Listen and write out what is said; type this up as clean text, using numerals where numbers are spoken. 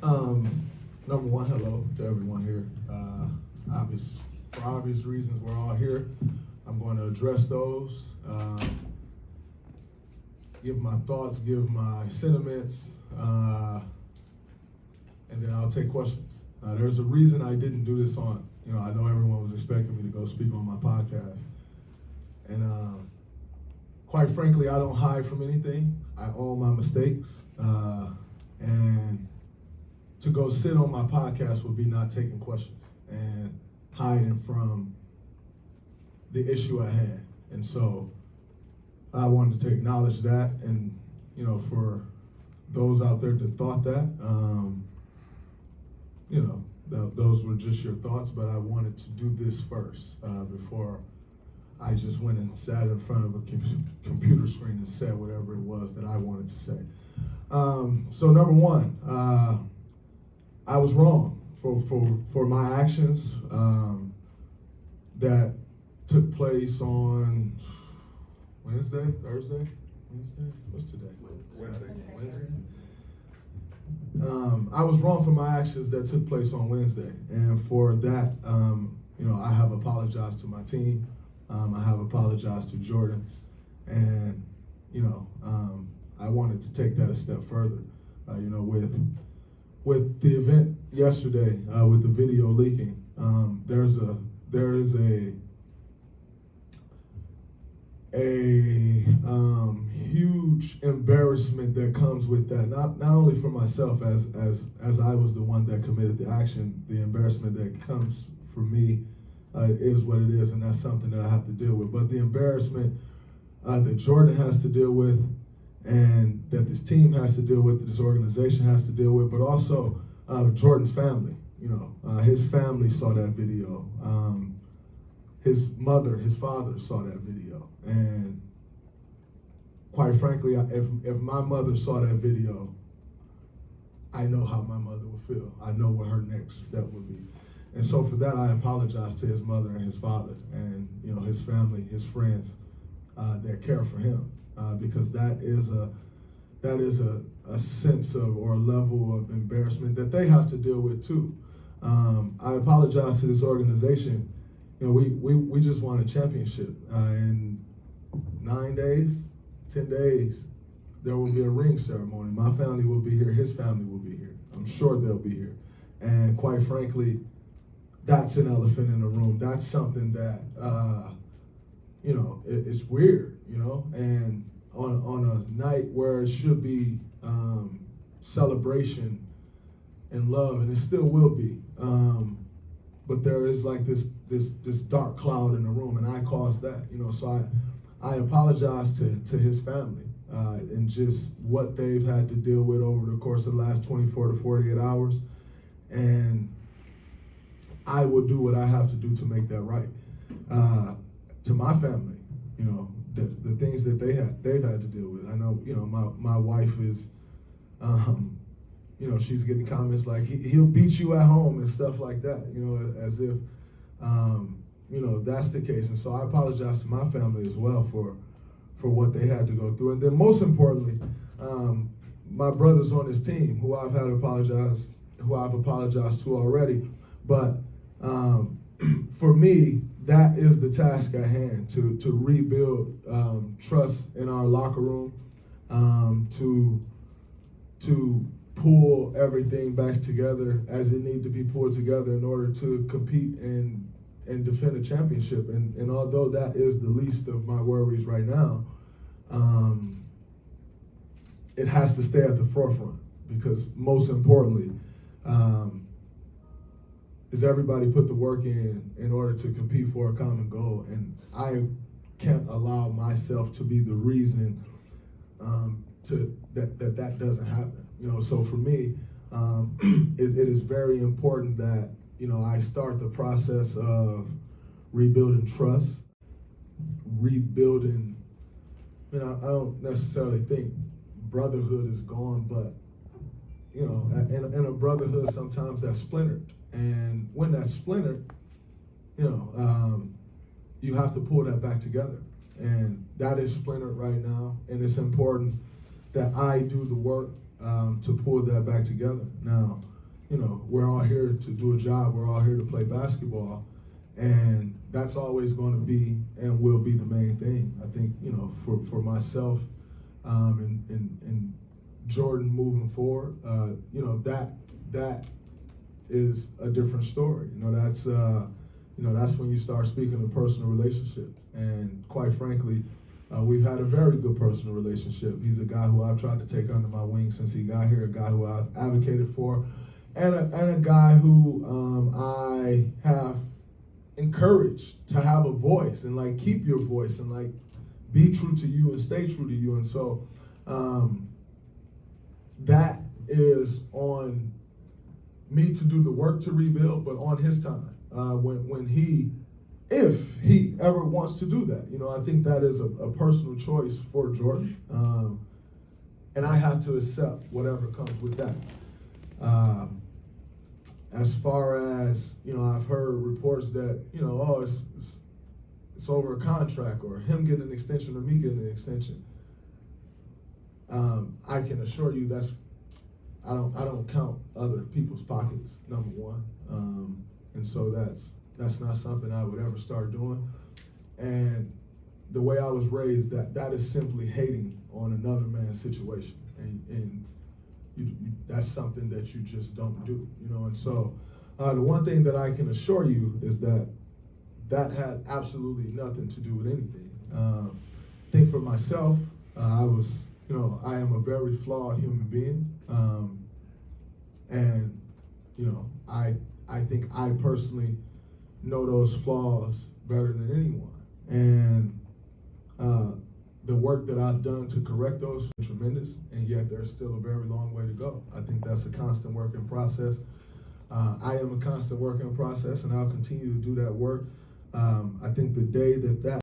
Number one, hello to everyone here. For obvious reasons, we're all here. I'm going to address those, give my thoughts, give my sentiments, and then I'll take questions. There's a reason I didn't do this on, I know everyone was expecting me to go speak on my podcast. And quite frankly, I don't hide from anything. I own my mistakes. And to go sit on my podcast would be not taking questions and hiding from the issue at hand. And so I wanted to acknowledge that. And, for those out there that thought that, those were just your thoughts, but I wanted to do this first before I just went and sat in front of a computer screen and said whatever it was that I wanted to say. So number one, I was wrong for my actions that took place on Wednesday. What's today? Wednesday. I was wrong for my actions that took place on Wednesday, and for that, I have apologized to my team. I have apologized to Jordan, and I wanted to take that a step further. With the event yesterday, with the video leaking, there is a huge embarrassment that comes with that. Not only for myself as I was the one that committed the action, the embarrassment that comes for me is what it is, and that's something that I have to deal with. But the embarrassment that Jordan has to deal with, and that this team has to deal with, that this organization has to deal with, but also Jordan's family. His family saw that video. His mother, his father saw that video. And quite frankly, if my mother saw that video, I know how my mother would feel. I know what her next step would be. And so for that, I apologize to his mother and his father and, his family, his friends that care for him. Because that is a sense of, or a level of embarrassment that they have to deal with too. I apologize to this organization. We just won a championship. In 9 days, 10 days, there will be a ring ceremony. My family will be here. His family will be here. I'm sure they'll be here. And quite frankly, that's an elephant in the room. That's something that, it's weird, and on a night where it should be celebration and love, and it still will be. But there is like this dark cloud in the room, and I caused that, so I apologize to his family and just what they've had to deal with over the course of the last 24 to 48 hours. And I will do what I have to do to make that right. To my family, the things that they've had to deal with. I know, my wife is, she's getting comments like he'll beat you at home and stuff like that, as if, that's the case. And so I apologize to my family as well for what they had to go through. And then most importantly, my brothers on this team who I've apologized to already. But for me, that is the task at hand, to rebuild trust in our locker room, to pull everything back together as it needs to be pulled together in order to compete and defend a championship. And although that is the least of my worries right now, it has to stay at the forefront, because most importantly, is everybody put the work in order to compete for a common goal. And I can't allow myself to be the reason that doesn't happen. So for me, it is very important that, I start the process of rebuilding trust, rebuilding, I don't necessarily think brotherhood is gone, but, in a brotherhood, sometimes that's splintered. And when that's splintered, you have to pull that back together. And that is splintered right now. And it's important that I do the work to pull that back together. Now, we're all here to do a job. We're all here to play basketball. And that's always going to be and will be the main thing. I think, for myself and Jordan moving forward, that is a different story. That's when you start speaking of personal relationships. And quite frankly, we've had a very good personal relationship. He's a guy who I've tried to take under my wing since he got here, a guy who I've advocated for, and a guy who I have encouraged to have a voice and keep your voice and be true to you and stay true to you. And so that is on me to do the work to rebuild, but on his time, if he ever wants to do that. I think that is a personal choice for Jordan, and I have to accept whatever comes with that. As far as, I've heard reports that, it's over a contract or him getting an extension or me getting an extension. I can assure you I don't count other people's pockets, number one. And so that's not something I would ever start doing. And the way I was raised, that is simply hating on another man's situation. And that's something that you just don't do, And so the one thing that I can assure you is that had absolutely nothing to do with anything. I think for myself, I am a very flawed human being. And I think I personally know those flaws better than anyone. And the work that I've done to correct those is tremendous, and yet there's still a very long way to go. I think that's a constant working process. I am a constant working process, and I'll continue to do that work. I think the day that